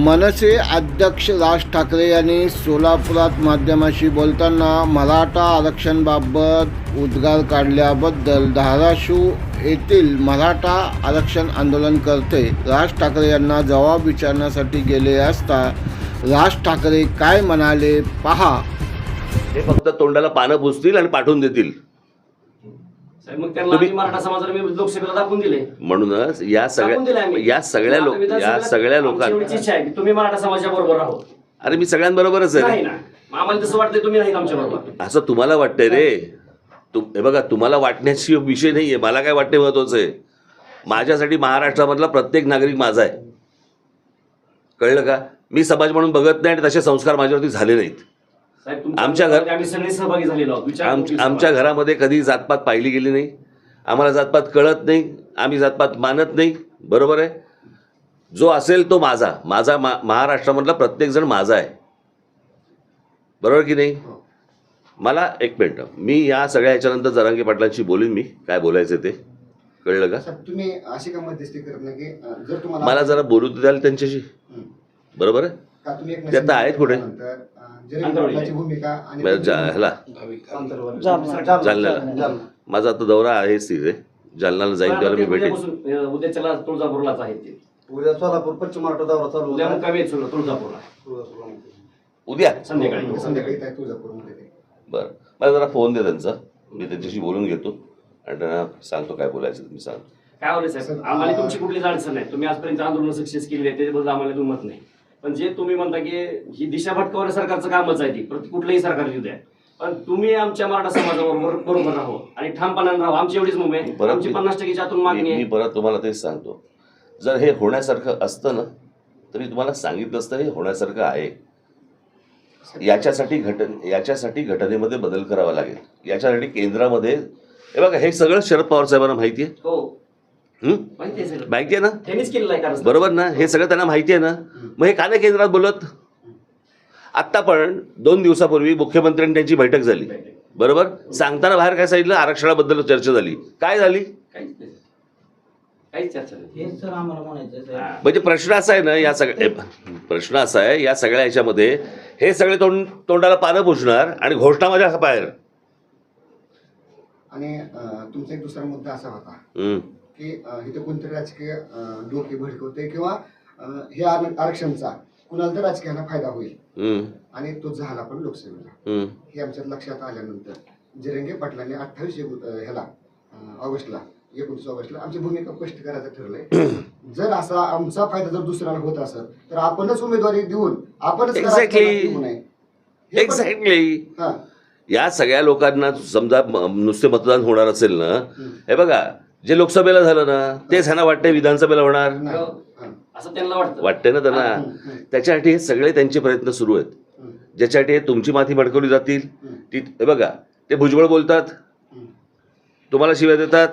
मनसे अध्यक्ष राज ठाकरे यांनी सोलापुरात माध्यमांशी बोलताना मराठा आरक्षणाबाबत उद्गार काढल्याबद्दल धाराशिव येथील मराठा आरक्षण आंदोलनकर्ते राज ठाकरे यांना जबाब विचारण्यासाठी गेले असता राज ठाकरे काय म्हणाले पहा. हे फक्त तोंडाला पानं पुसतील आणि पाठवून देतील. मग त्यांना आम्ही मराठा समाजाला मी लोकसभेला दाखवून दिले. म्हणूनच या सगळ्या लोकांची इच्छा आहे की तुम्ही मराठा समाजाच्या बरोबर राहो. अरे मी सगळ्यांबरोबरच आहे नाही ना, आम्हाला तसं वाटतंय तुम्ही नाही आमच्या बरोबर. असं तुम्हाला वाटतंय रे. हे बघा, तुम्हाला वाटण्याची विषय नाहीये. मला काय वाटते महत्वाचं आहे, माझ्यासाठी महाराष्ट्रामधला प्रत्येक नागरिक माझा आहे. कळलं का? मी समाज म्हणून बघत नाही आणि तसे संस्कार माझ्यावरती झाले नाहीत. आम्ही सगळे सहभागी झालेलो आहोत. आमच्या घरामध्ये कधी जातपात पाहिली गेली नाही. आम्हाला जातपात कळत नाही. आम्ही जातपात मानत नाही. बरोबर आहे. जो असेल तो माझा महाराष्ट्रामधला प्रत्येक जण माझा आहे. बरोबर की नाही? मला एक मिनिट, मी या सगळ्या ह्याच्यानंतर जरांगे पाटलांशी बोलीन. मी काय बोलायचं ते कळलं का? तुम्ही अशी का मध्यस्थी करत नाही की जर तुम्हाला मला जरा बोलू द्याल त्यांच्याशी. बरोबर आहे. ते आता आहेत कुठे? जालन्याला. माझा आता दौरा आहेच तिथे. जालन्याला जाईन त्याला मी भेटेन. उद्याच्याला तुळजापूरलाच आहे ते. उद्या सोलापूर पश्चिम महाराष्ट्र दौरा चालू. उद्या मुक्कामी आहे तुळजापूरला. उद्या संध्याकाळी बरं, मला जरा फोन दे त्यांचा. मी त्यांच्याशी बोलून घेतो आणि त्यांना सांगतो काय बोलायचं तुम्ही सांग. काय होईल साहेब, आम्हाला तुमची कुठलीच अडचण नाही. तुम्ही आजपर्यंत आंदोलन सक्सेस केली आहे त्याच्याबद्दल आम्हाला दुमत नाही. पण जे तुम्ही म्हणता की ही दिशा भटकवण्या सरकारचं कामच आहे ती, कुठलंही सरकार येऊ द्या, पण तुम्ही आमच्या मराठा समाजाबरोबर राहो आणि ठामपणाने राहो. आमची एवढीच मुंबई आहे. आमची 50% आतून मागणी आहे. मी परत तुम्हाला तेच सांगतो, जर हे होण्यासारखं असतं ना तर मी तुम्हाला सांगितलं असतं हे होण्यासारखं आहे. याच्यासाठी घटनेमध्ये बदल करावा लागेल. याच्यासाठी केंद्रामध्ये हे बघा, हे सगळं शरद पवार साहेबांना माहिती आहे. हो माहिती आहे ना? त्यांनीच केलेलं आहे. बरोबर ना? हे सगळं त्यांना माहिती आहे ना? मग हे का नाही केंद्रात बोलत? आत्ता पण 2 दिवसापूर्वी मुख्यमंत्र्यांनी त्यांची बैठक झाली. बरोबर. सांगताना बाहेर काय सांगितलं? आरक्षणाबद्दल चर्चा झाली. काय झाली? काहीच चर्चा नाही. म्हणजे प्रश्न असा आहे ना, या सगळ्या ह्याच्यामध्ये हे सगळे तोंडाला पानं पुसणार आणि घोषणा माझ्या बाहेर. आणि तुमचा एक दुसरा मुद्दा असा होता की इथे कोणतरी राजकीय डोके भडकवते किंवा हे आरक्षणचा कुणाला तर राजकीयाला फायदा होईल आणि तो झाला पण लोकसभेला. हे आमच्यात लक्षात आल्यानंतर जरांगे पाटलांनी 28 ऑगस्टला 29 ऑगस्टला आमची भूमिका स्पष्ट करायचं ठरलंय. जर असा आमचा फायदा जर दुसऱ्याला होत असेल तर आपणच उमेदवारी देऊन आपणच एक्झॅक्टली या सगळ्या लोकांना समजा नुसते मतदान होणार असेल ना, हे बघा, जे लोकसभेला झालं ना तेच ह्यांना वाटतंय विधानसभेला होणार. असं त्यांना वाटतंय ना त्यांना. त्याच्यासाठी हे सगळे त्यांचे प्रयत्न सुरू आहेत. ज्याच्यासाठी तुमची माथी भडकवली जातील. हे बघा, ते भुजबळ बोलतात, तुम्हाला शिव्या देतात,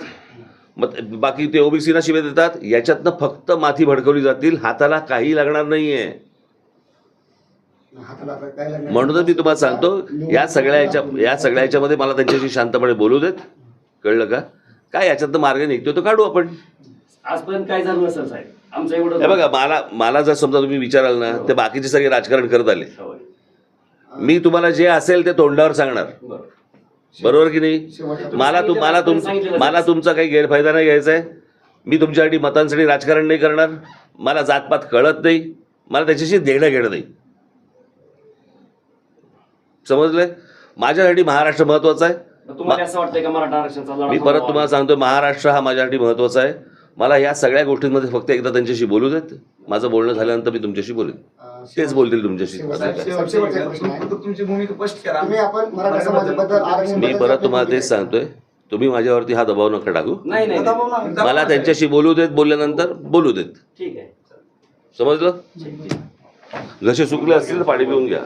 मग बाकी ते ओबीसीना शिव्या देतात. याच्यातनं फक्त माथी भडकवली जातील. हाताला काही लागणार नाहीये. म्हणूनच मी तुम्हाला सांगतो, या सगळ्या ह्याच्यामध्ये मला त्यांच्याशी शांतपणे बोलू देत. कळलं का? काय याच्यातनं मार्ग निघतो तो काढू आपण. आजपर्यंत काय झालं नसेल साहेब आमचं एवढं. हे बघा, मला जर समजा तुम्ही विचाराल ना, ते बाकीचे सगळे राजकारण करत आले. मी तुम्हाला जे असेल ते तोंडावर सांगणार. बरोबर की नाही? मला तुमचा काही गैरफायदा नाही घ्यायचा आहे. मी तुमच्यासाठी मतांसाठी राजकारण नाही करणार. मला जातपात कळत नाही. मला त्याच्याशी देणं घेणं नाही. समजलंय? माझ्यासाठी महाराष्ट्र महत्वाचा आहे. तुम्हाला असं वाटतंय का मराठा आरक्षणाचा लढा? मी परत तुम्हाला सांगतो, महाराष्ट्र हा माझ्यासाठी महत्वाचा आहे. मला या सगळ्या गोष्टींमध्ये फक्त एकदा त्यांच्याशी बोलू देत. माझं बोलणं झाल्यानंतर मी तुमच्याशी बोलेन. तेच बोलतील तुमच्याशी. तुमची भूमिका स्पष्ट करा. मी परत तुम्हाला तेच सांगतोय, तुम्ही माझ्यावरती हा दबाव नका टाकू. मला त्यांच्याशी बोलू देत. बोलल्यानंतर बोलू देत. ठीक आहे. समजलं? घसे सुकले असतील तर पाणी पिऊन घ्या.